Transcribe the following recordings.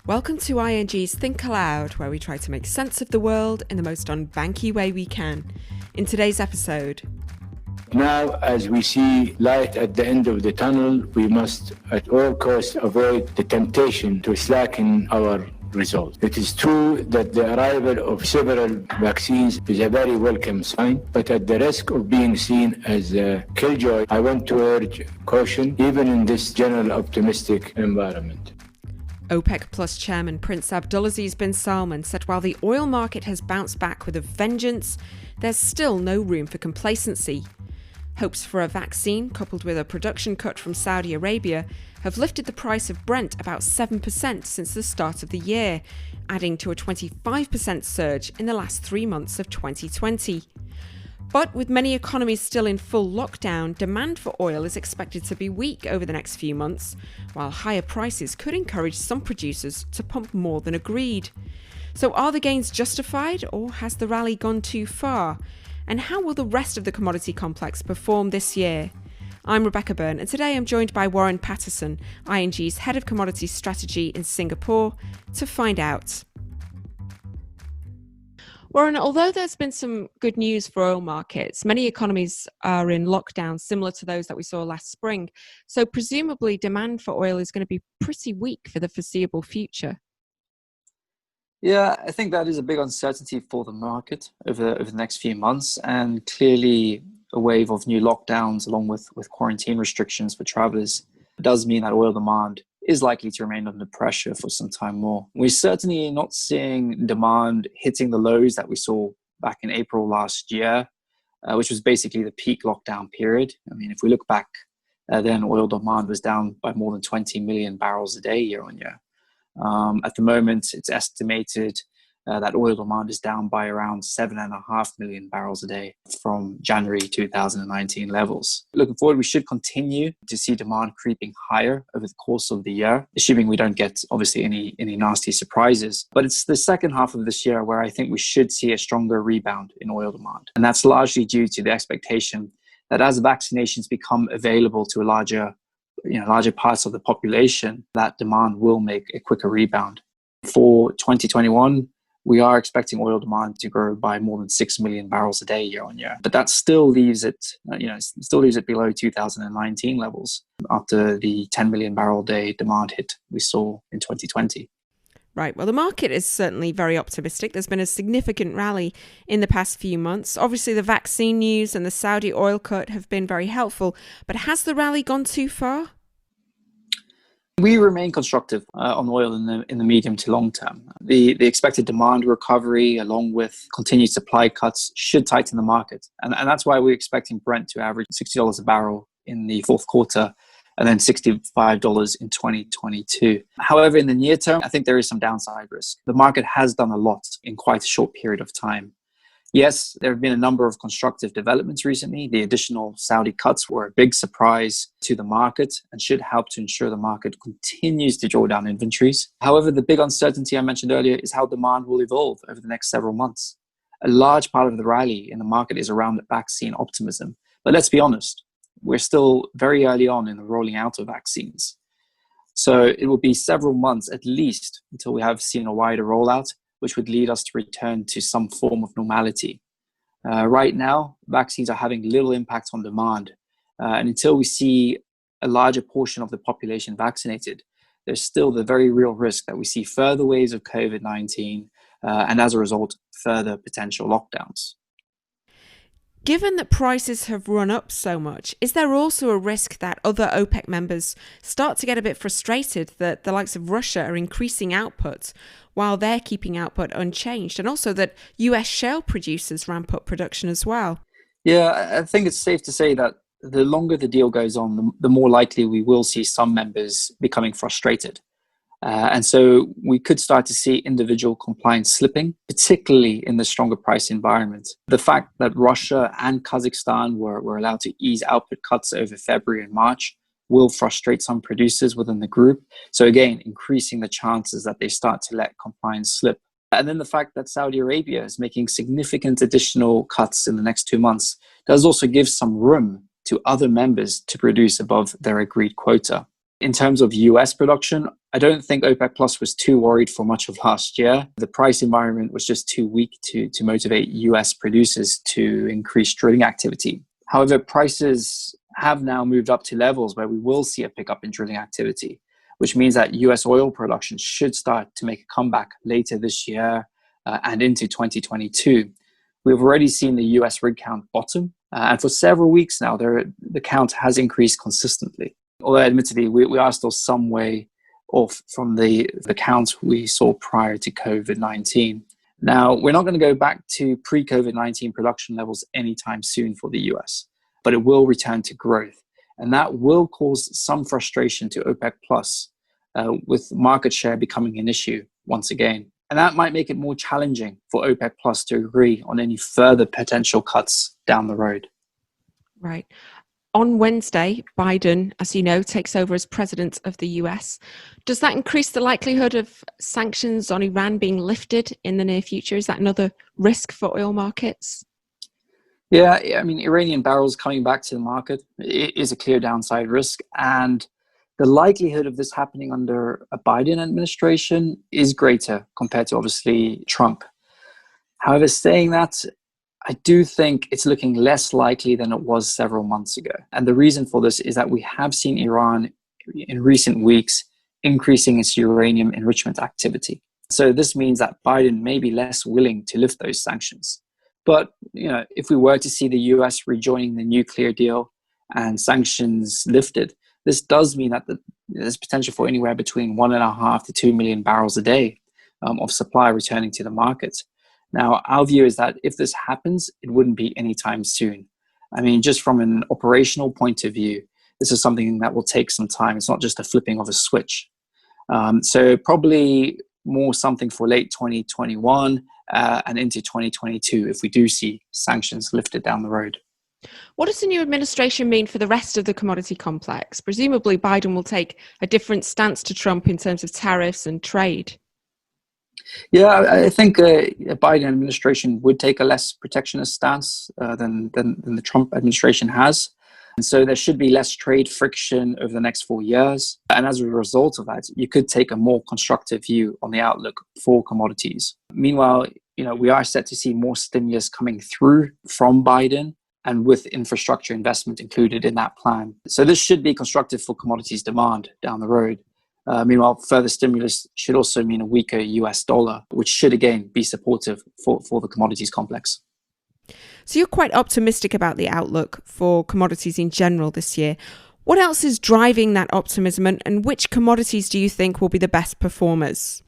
Welcome to ING's Think Aloud, where we try to make sense of the world in the most unbanky way we can. In today's episode, now, as we see light at the end of the tunnel, we must at all costs avoid the temptation to slacken our results. It is true that the arrival of several vaccines is a very welcome sign, but at the risk of being seen as a killjoy, I want to urge caution, even in this general optimistic environment. OPEC Plus Chairman Prince Abdulaziz bin Salman said while the oil market has bounced back with a vengeance, there's still no room for complacency. Hopes for a vaccine, coupled with a production cut from Saudi Arabia, have lifted the price of Brent about 7% since the start of the year, adding to a 25% surge in the last 3 months of 2020. But with many economies still in full lockdown, demand for oil is expected to be weak over the next few months, while higher prices could encourage some producers to pump more than agreed. So are the gains justified, or has the rally gone too far? And how will the rest of the commodity complex perform this year? I'm Rebecca Byrne, and today I'm joined by Warren Patterson, ING's Head of Commodities Strategy in Singapore, to find out. Warren, although there's been some good news for oil markets, many economies are in lockdown similar to those that we saw last spring. So presumably demand for oil is going to be pretty weak for the foreseeable future. Yeah, I think that is a big uncertainty for the market over the next few months, and clearly a wave of new lockdowns along with quarantine restrictions for travelers does mean that oil demand is likely to remain under pressure for some time more. We're certainly not seeing demand hitting the lows that we saw back in April last year, which was basically the peak lockdown period. I mean, if we look back, then oil demand was down by more than 20 million barrels a day year on year. At the moment, it's estimated that oil demand is down by around 7.5 million barrels a day from January 2019 levels. Looking forward, we should continue to see demand creeping higher over the course of the year, assuming we don't get, obviously, any nasty surprises. But it's the second half of this year where I think we should see a stronger rebound in oil demand. And that's largely due to the expectation that as vaccinations become available to larger parts of the population, that demand will make a quicker rebound. For 2021, we are expecting oil demand to grow by more than 6 million barrels a day year on year. But that still leaves it, below 2019 levels after the 10 million barrel a day demand hit we saw in 2020. Right. Well, the market is certainly very optimistic. There's been a significant rally in the past few months. Obviously, the vaccine news and the Saudi oil cut have been very helpful. But has the rally gone too far? We remain constructive on oil in the medium to long term. The expected demand recovery, along with continued supply cuts, should tighten the market. And that's why we're expecting Brent to average $60 a barrel in the fourth quarter and then $65 in 2022. However, in the near term, I think there is some downside risk. The market has done a lot in quite a short period of time. Yes, there have been a number of constructive developments recently. The additional Saudi cuts were a big surprise to the market and should help to ensure the market continues to draw down inventories. However, the big uncertainty I mentioned earlier is how demand will evolve over the next several months. A large part of the rally in the market is around vaccine optimism. But let's be honest, we're still very early on in the rolling out of vaccines. So it will be several months at least until we have seen a wider rollout, which would lead us to return to some form of normality. Right now, vaccines are having little impact on demand. And until we see a larger portion of the population vaccinated, there's still the very real risk that we see further waves of COVID-19 and as a result, further potential lockdowns. Given that prices have run up so much, is there also a risk that other OPEC members start to get a bit frustrated that the likes of Russia are increasing output while they're keeping output unchanged, and also that US shale producers ramp up production as well? Yeah, I think it's safe to say that the longer the deal goes on, the more likely we will see some members becoming frustrated. And so we could start to see individual compliance slipping, particularly in the stronger price environment. The fact that Russia and Kazakhstan were allowed to ease output cuts over February and March will frustrate some producers within the group. So again, increasing the chances that they start to let compliance slip. And then the fact that Saudi Arabia is making significant additional cuts in the next 2 months does also give some room to other members to produce above their agreed quota. In terms of US production, I don't think OPEC Plus was too worried for much of last year. The price environment was just too weak to motivate US producers to increase drilling activity. However, prices have now moved up to levels where we will see a pickup in drilling activity, which means that US oil production should start to make a comeback later this year and into 2022. We've already seen the US rig count bottom, and for several weeks now, the count has increased consistently. Although admittedly, we are still some way off from the counts we saw prior to COVID-19. Now, we're not going to go back to pre-COVID-19 production levels anytime soon for the US, but it will return to growth. And that will cause some frustration to OPEC Plus, with market share becoming an issue once again. And that might make it more challenging for OPEC Plus to agree on any further potential cuts down the road. Right. On Wednesday, Biden, as you know, takes over as president of the US. Does that increase the likelihood of sanctions on Iran being lifted in the near future? Is that another risk for oil markets? Yeah, I mean, Iranian barrels coming back to the market is a clear downside risk. And the likelihood of this happening under a Biden administration is greater compared to, obviously, Trump. However, saying that, I do think it's looking less likely than it was several months ago. And the reason for this is that we have seen Iran in recent weeks increasing its uranium enrichment activity. So this means that Biden may be less willing to lift those sanctions. But if we were to see the US rejoining the nuclear deal and sanctions lifted, this does mean that there's potential for anywhere between 1.5 to 2 million barrels a day of supply returning to the market. Now, our view is that if this happens, it wouldn't be anytime soon. I mean, just from an operational point of view, this is something that will take some time. It's not just a flipping of a switch. So probably more something for late 2021 and into 2022 if we do see sanctions lifted down the road. What does the new administration mean for the rest of the commodity complex? Presumably, Biden will take a different stance to Trump in terms of tariffs and trade. Yeah, I think a Biden administration would take a less protectionist stance than the Trump administration has. And so there should be less trade friction over the next 4 years. And as a result of that, you could take a more constructive view on the outlook for commodities. Meanwhile, we are set to see more stimulus coming through from Biden, and with infrastructure investment included in that plan. So this should be constructive for commodities demand down the road. Meanwhile, further stimulus should also mean a weaker US dollar, which should again be supportive for the commodities complex. So you're quite optimistic about the outlook for commodities in general this year. What else is driving that optimism, and which commodities do you think will be the best performers?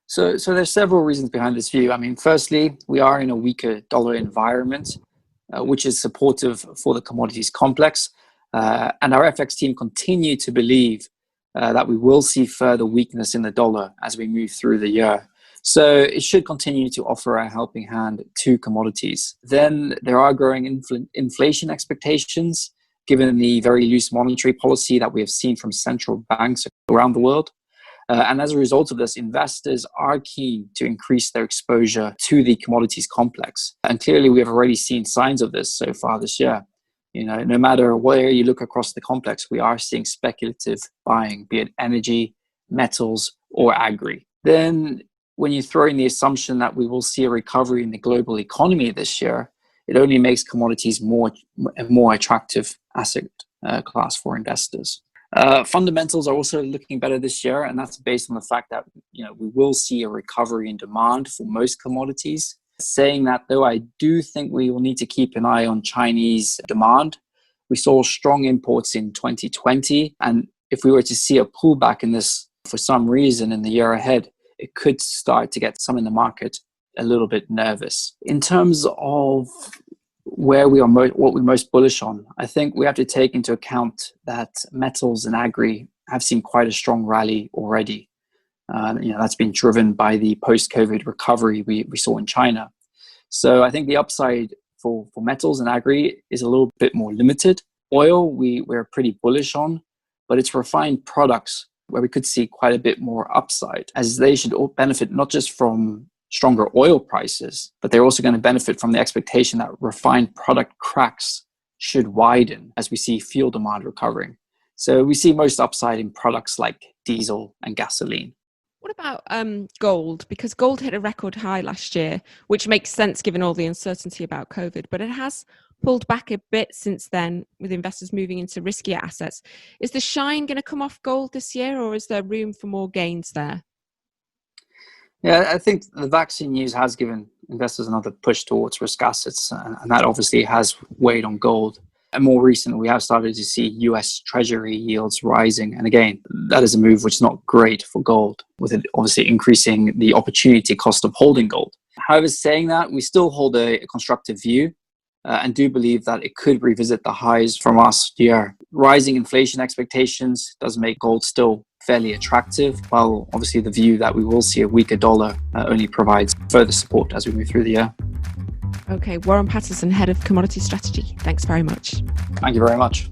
So there's several reasons behind this view. I mean, firstly, we are in a weaker dollar environment, which is supportive for the commodities complex. And our FX team continue to believe that we will see further weakness in the dollar as we move through the year. So it should continue to offer a helping hand to commodities. Then there are growing inflation expectations, given the very loose monetary policy that we have seen from central banks around the world. And as a result of this, investors are keen to increase their exposure to the commodities complex. And clearly, we have already seen signs of this so far this year. No matter where you look across the complex, we are seeing speculative buying, be it energy, metals, or agri. Then when you throw in the assumption that we will see a recovery in the global economy this year, it only makes commodities a more attractive asset class for investors. Fundamentals are also looking better this year, and that's based on the fact that we will see a recovery in demand for most commodities. Saying that, though, I do think we will need to keep an eye on Chinese demand. We saw strong imports in 2020, and if we were to see a pullback in this for some reason in the year ahead, it could start to get some in the market a little bit nervous. In terms of where we are what we're most bullish on, I think we have to take into account that metals and agri have seen quite a strong rally already. That's been driven by the post-COVID recovery we saw in China. So I think the upside for metals and agri is a little bit more limited. Oil, we're pretty bullish on, but it's refined products where we could see quite a bit more upside, as they should all benefit not just from stronger oil prices, but they're also going to benefit from the expectation that refined product cracks should widen as we see fuel demand recovering. So we see most upside in products like diesel and gasoline. What about gold? Because gold hit a record high last year, which makes sense given all the uncertainty about COVID, but it has pulled back a bit since then with investors moving into riskier assets. Is the shine going to come off gold this year, or is there room for more gains there? Yeah, I think the vaccine news has given investors another push towards risk assets, and that obviously has weighed on gold. And more recently, we have started to see US Treasury yields rising. And again, that is a move which is not great for gold, with it obviously increasing the opportunity cost of holding gold. However, saying that, we still hold a constructive view and do believe that it could revisit the highs from last year. Rising inflation expectations does make gold still fairly attractive, while obviously the view that we will see a weaker dollar only provides further support as we move through the year. Okay, Warren Patterson, Head of Commodities Strategy. Thanks very much. Thank you very much.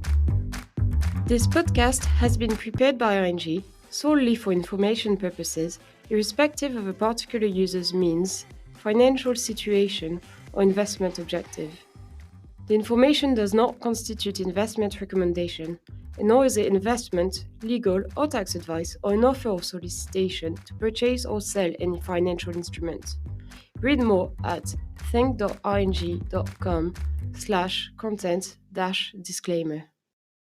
This podcast has been prepared by ING solely for information purposes, irrespective of a particular user's means, financial situation, or investment objective. The information does not constitute investment recommendation, and nor is it investment, legal, or tax advice, or an offer or solicitation to purchase or sell any financial instrument. Read more at think.ing.com/content-disclaimer.